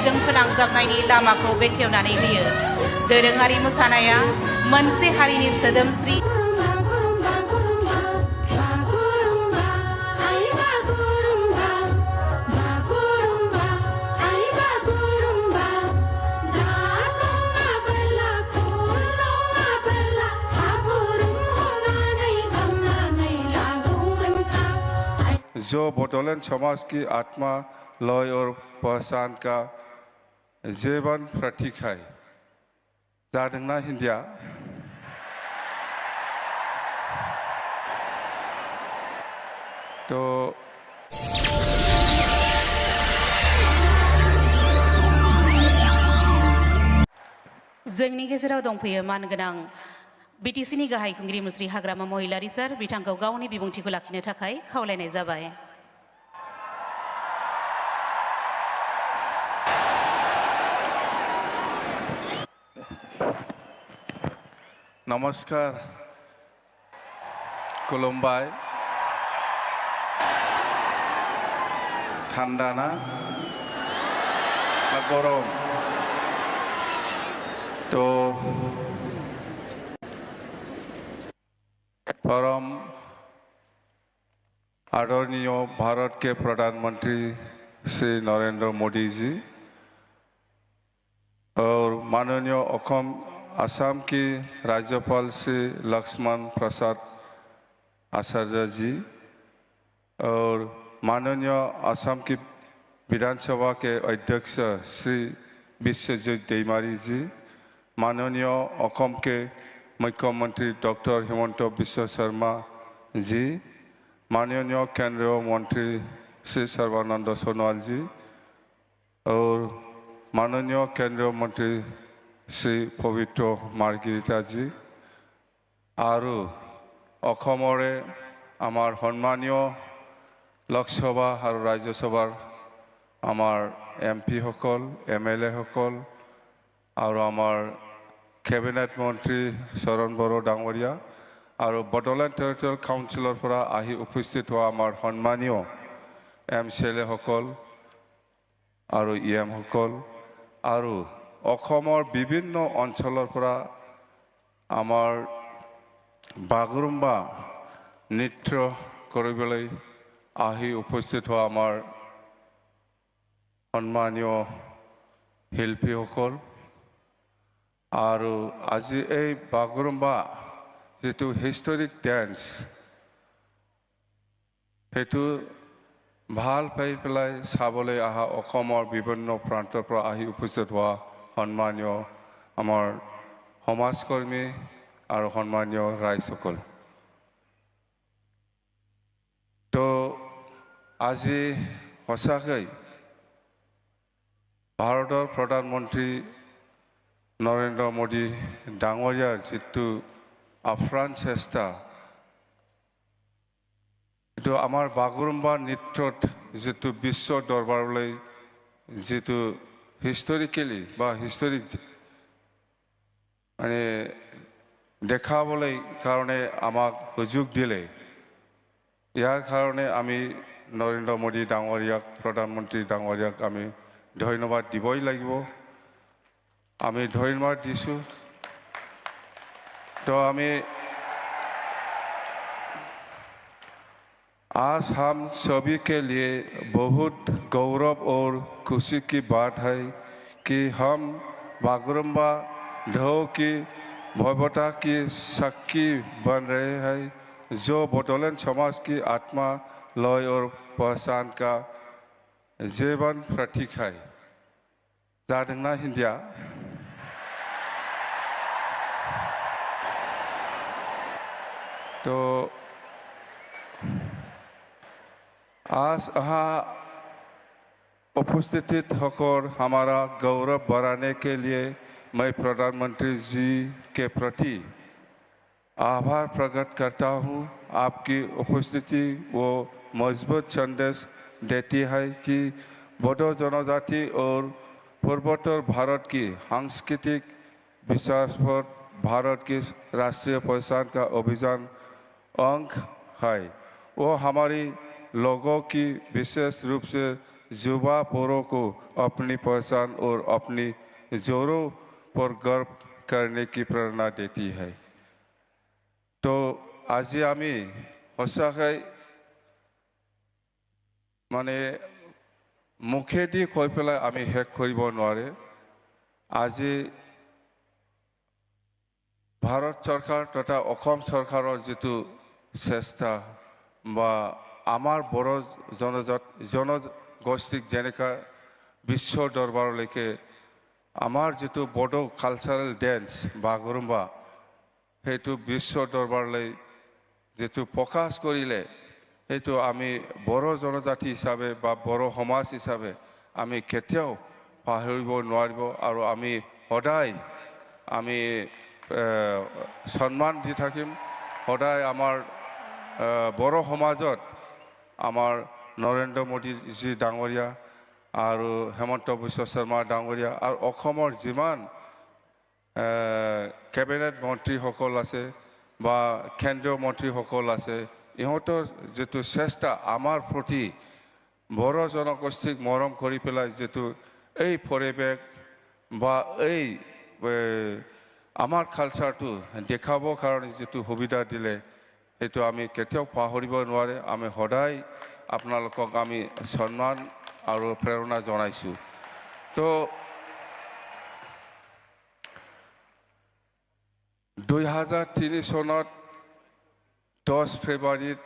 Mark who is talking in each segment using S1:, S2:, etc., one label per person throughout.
S1: हारिमुजों फोनांजाबनायनि लामाखौ बेखेवनानै होयो। दोरोङारि मोसानाया मोनसे हारिनि सोदोमस्रि
S2: जो बोडोलैंड समाज की आत्मा, लय और पहचान का जीवन प्रतीक है। जादोंना हिंदिया? तो
S1: जोंनि गेजेराव दंफैयो मानगोनां बीटीसीनि गाहाय खुंगिरि मुस्रि हाग्रामा महिलारी सर, बिथांखौ गावनि बिबुंथिखौ लाखिनो थाखाय खावलायनाय जाबाय।
S2: नमस्कार, खुलुमबाय। ठंडा ना गरम? तो परम आदरणीय भारत के प्रधानमंत्री श्री नरेंद्र मोदी जी और माननीय असम की राज्यपाल श्री लक्ष्मण प्रसाद आचार्य जी और माननीय असम की विधानसभा के अध्यक्ष श्री विश्वजीत दैमारी जी, माननीय असम के मुख्यमंत्री डॉक्टर हिमंत बिश्व शर्मा जी, माननीय केंद्रीय मंत्री श्री सर्बानंद सोनोवाल जी और माननीय केंद्रीय मंत्री श्री पवित्र मार्गेरिटा जी और अखमरे आमार सम्मानीय लोकसभा और राज्यसभार आमार एमपी हकल एमएलए हकल और आमार कैबिनेट मंत्री शरण बर डांगरिया और बडोलैंड टेरिटरियल काउन्सिलर आहि उपस्थित हुआ आमार सम्मानीय एमसीएलए हकल और इएम हकल और अखमर विभिन्न अंचलर आमार बागुरुम्बा नृत्य करिबोलै आहि उपस्थित हुआ आमार सम्मानीय शिल्पी हकल और आज ए बागुरुम्बा जितु हिस्टोरिक डांस हेतु ভাল পাই পেলাই চাবলৈ আহা অসমৰ বিভিন্ন প্ৰান্তৰ পৰা আহি উপস্থিত হোৱা সন্মানীয় আমাৰ সমাজকৰ্মী আৰু সন্মানীয় ৰাইজসকল, তো আজি সঁচাকৈ ভাৰতৰ প্ৰধানমন্ত্ৰী নৰেন্দ্ৰ মোদী ডাঙৰীয়াৰ যিটো আপ্ৰাণ চেষ্টা, तो आमार बागुरुम्बा नृत्यत जितु विश्व दरबारলৈ जितु हिस्टोरिकेली बा हिस्टोरिक माने देखाबोलै कारणे आमाक सुजुग दिले, यार कारणे आमी नरेंद्र मोदी डांगरियाक प्रधानमंत्री डांगरियाक आमी धन्यवाद दिबই লাগিব। आमी धन्यवाद दिसु। तो आमी आज हम सभी के लिए बहुत गौरव और खुशी की बात है कि हम बागुरुम्बा ढोल की भव्यता की साक्षी बन रहे हैं, जो बोडोलैंड समाज की आत्मा, लय और पहचान का जीवन प्रतीक है। जादोंना हिंदिया? तो आज यहाँ उपस्थित होकर हमारा गौरव बढ़ाने के लिए मैं प्रधानमंत्री जी के प्रति आभार प्रकट करता हूँ। आपकी उपस्थिति वो मजबूत संदेश देती है कि बोडो जनजाति और पूर्वोत्तर भारत की सांस्कृतिक विकास पर भारत की राष्ट्रीय पहचान का अभियान अंग है। वो हमारी लोगों की विशेष रूप से युवा पौरों को अपनी पहचान और अपनी जोरों पर गर्व करने की प्रेरणा देती है। तो आज आमी हसाकै माने मुखेदी কৈ পেলাই আমি শেষ কৰিব নোৱাৰে। আজি ভাৰত চৰকাৰ তথা অসম চৰকাৰৰ যেটো চেষ্টা বা আমাৰ বড় জনগোষ্ঠীক যেনেকা বিশ্ব দৰবাৰলৈকে আমাৰ যেটো বড়ো কালচাৰেল ডেন্স বাগৰুম্বা সেইটো বিশ্ব দৰবাৰলৈ যেটো প্ৰকাশ কৰিলে সেইটো আমি বড়ো জনজাতি হিচাপে বা বড়ো সমাজ হিচাপে আমি কেতিয়াও পাহৰিব নোৱাৰিব আৰু আমি সদায় আমি সন্মান দি থাকিম। সদায় আমাৰ বড়ো সমাজত আমাৰ নৰেন্দ্ৰ মোদীজী ডাঙৰীয়া আৰু হেমন্ত বিশ্ব শৰ্মা ডাঙৰীয়া আৰু অসমৰ যিমান কেবিনেট মন্ত্ৰীসকল আছে বা কেন্দ্ৰীয় মন্ত্ৰীসকল আছে ইহঁতৰ যেটো চেষ্টা আমাৰ প্ৰতি বড়ো জনগোষ্ঠীক মৰম কৰি পেলাই যেটো এই পৰিৱেশ বা এই আমাৰ কালচাৰটো দেখাবৰ কাৰণে যেটো সুবিধা দিলে সেইটো আমি কেতিয়াও পাহৰিব নোৱাৰে। আমি সদায় আপোনালোকক আমি সন্মান আৰু প্ৰেৰণা জনাইছো। তো 2003 চনত 10 ফেব্ৰুৱাৰীত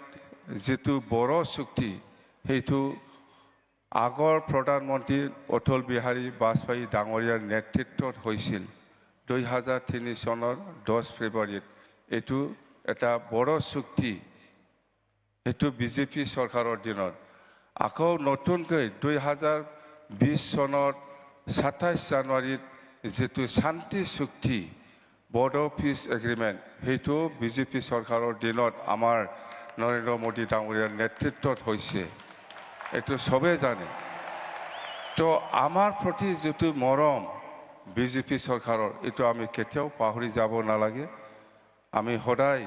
S2: যেটো বড়ো চুক্তি সেইটো আগৰ প্ৰধানমন্ত্ৰী অটল বিহাৰী বাজপেয়ী ডাঙৰীয়াৰ নেতৃত্বত হৈছিল। 2003 চনৰ 10 ফেব্ৰুৱাৰীত এইটো এটা বড়ো চুক্তি এইটো বিজেপি চৰকাৰৰ দিনত আকৌ নতুনকৈ 2020 চনৰ 27 জানুৱাৰীত যেটো শান্তি চুক্তি বড়ো পিছ এগ্ৰিমেণ্ট সেইটো বিজেপি চৰকাৰৰ দিনত আমাৰ নৰেন্দ্ৰ মোদী ডাঙৰীয়াৰ নেতৃত্বত হৈছে। এইটো সবে জানে। তো আমাৰ প্ৰতি যেটো মৰম বিজেপি চৰকাৰৰ এইটো আমি কেতিয়াও পাহৰি যাব নালাগে। আমি সদায়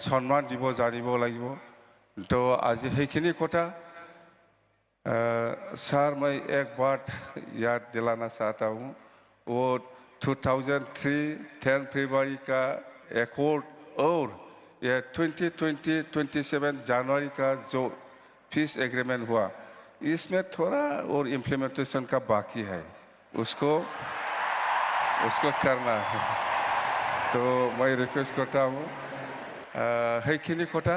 S2: সন্মান দিব জানিব লাগিব। তো আজি সেইখিনি কথা सर मैं एक बात याद दिलाना चाहता हूँ। वो 2003 10 फरवरी का एकॉर्ड और ये 2027 जनवरी का जो पीस एग्रीमेंट हुआ इसमें थोड़ा और इम्प्लीमेंटेशन का बाकी है, उसको करना है। तो मैं रिक्वेस्ट करता हूँ সেইখিনি কথা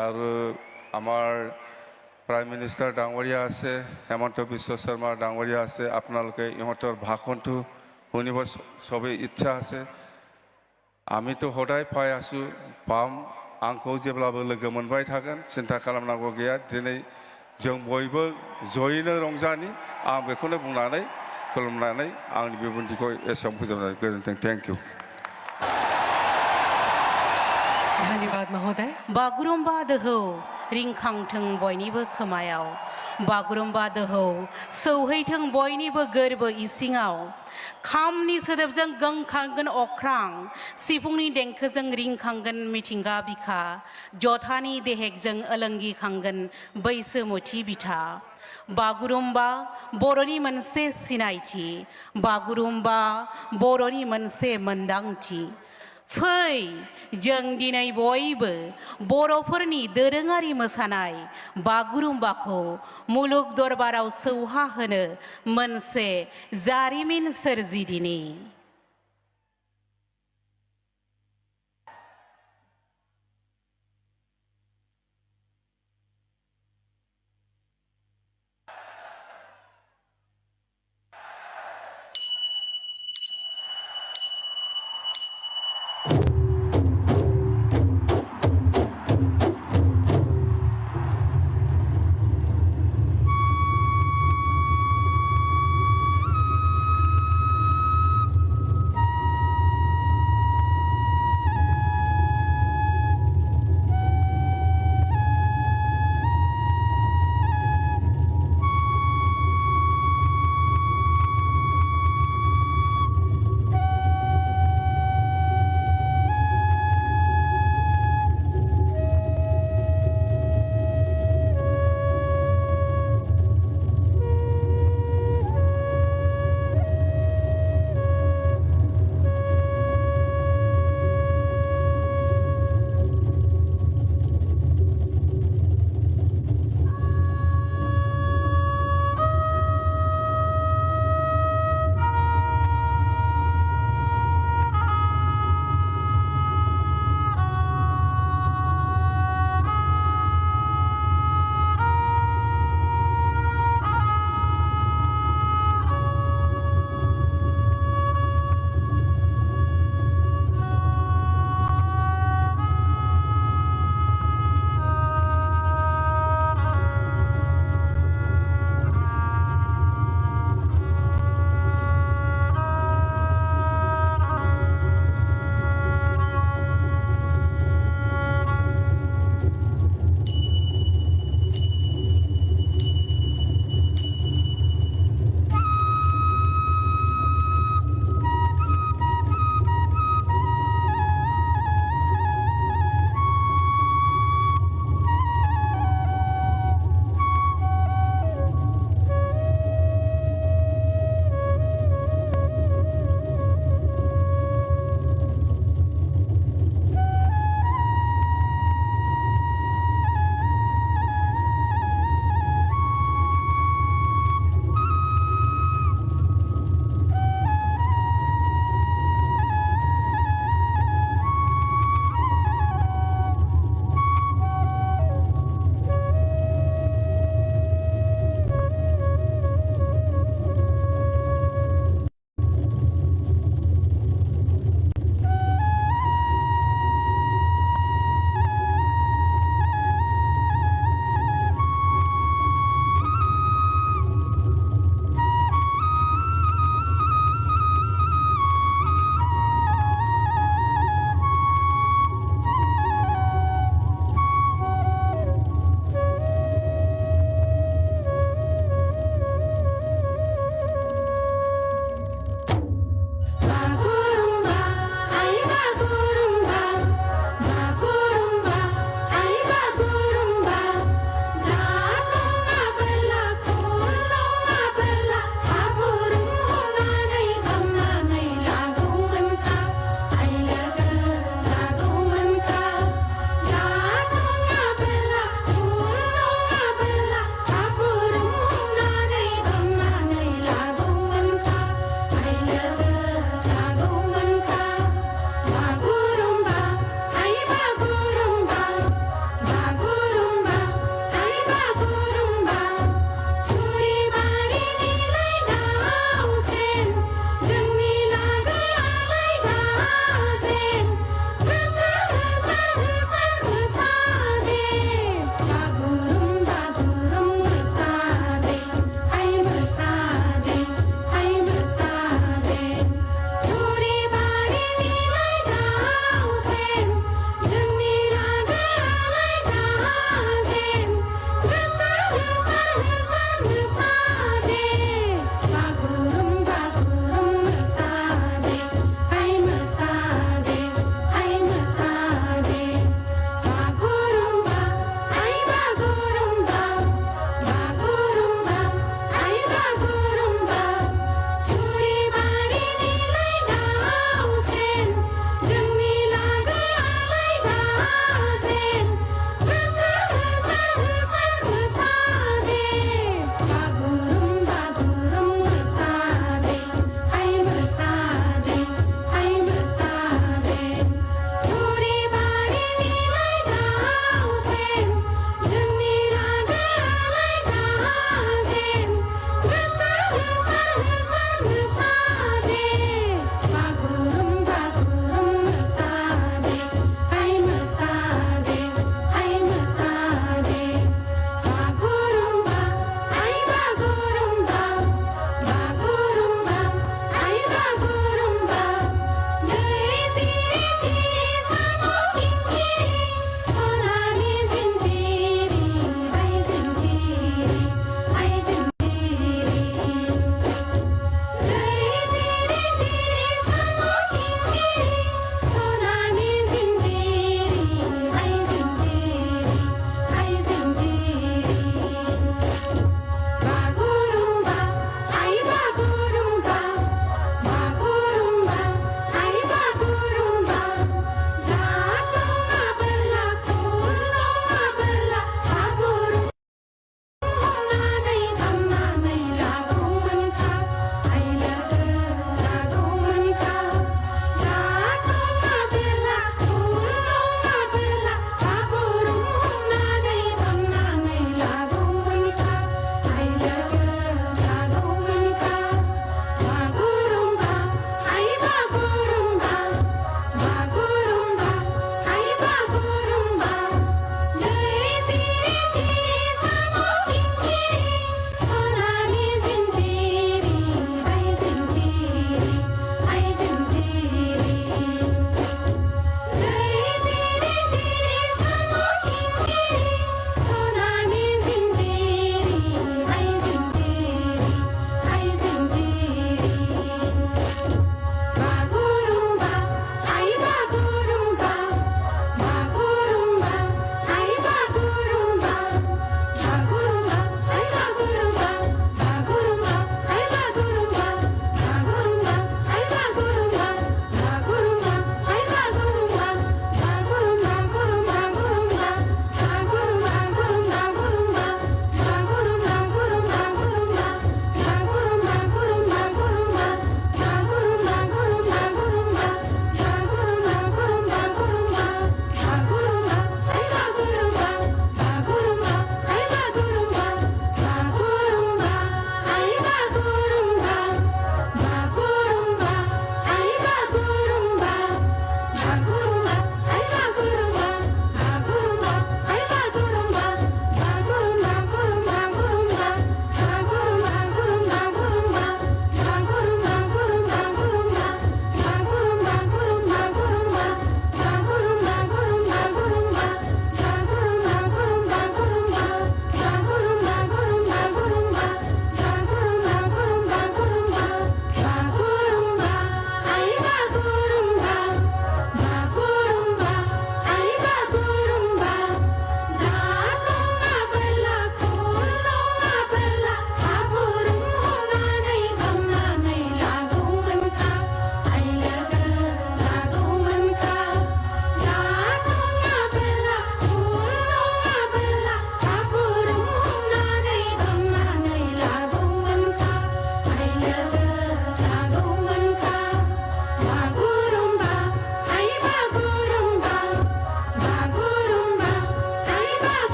S2: আৰু আমাৰ প্ৰাইম মিনিষ্টাৰ ডাঙৰীয়া আছে, হেমন্ত বিশ্ব শৰ্মা ডাঙৰীয়া আছে, আপোনালোকে ইহঁতৰ ভাষণটো শুনিব সবে ইচ্ছা আছে। আমিতো সদায় পাই আছো, পাম, आंखौ जेब्लाबो लोगो मोनबाय थागोन, सिन्था खालामनांगौ गैया। दिनै जों बयबो जयैनो रंजानि आं बेखौनो बुंनानै खुलुमनानै आंनि बिबुंथिखौ एसेयावनो फोजोबनाय गोजोन्थों। Thank you.
S3: धन्यवाद महोदय।
S1: बागुरुम्बा दोहौ रिंखांथों बयनिबो खोमायाव, बागुरुम्बा दोहौ सौहैथों बयनिबो गोरबो इसिङाव। खामनि सोदोबजों गोमखांगोन अख्रां, सिफुंनि देंखोजों रिंखांगोन मिथिंगा बिखा, जथानि देहेकजों ओलोंगिखांगोन बैसोमुथि बिथा। बागुरुम्बा बर'नि मोनसे सिनायथि, बागुरुम्बा बर'नि मोनसे मोनदांथि। फै जों दिनै बयबो बर'फोरनि दोरोङारि मोसानाय बागुरुम्बाखौ मुलुग दरबाराव सौहाहोनो मोनसे जारिमिन सोरजिदिनि।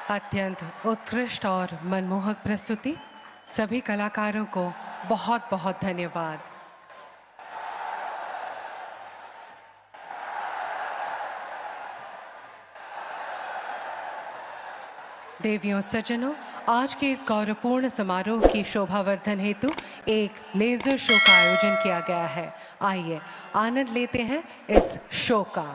S3: अत्यंत उत्कृष्ट और मनमोहक प्रस्तुति। सभी कलाकारों को बहुत बहुत धन्यवाद। देवियों सज्जनों, आज के इस गौरवपूर्ण समारोह की शोभावर्धन हेतु एक लेजर शो का आयोजन किया गया है। आइए आनंद लेते हैं इस शो का।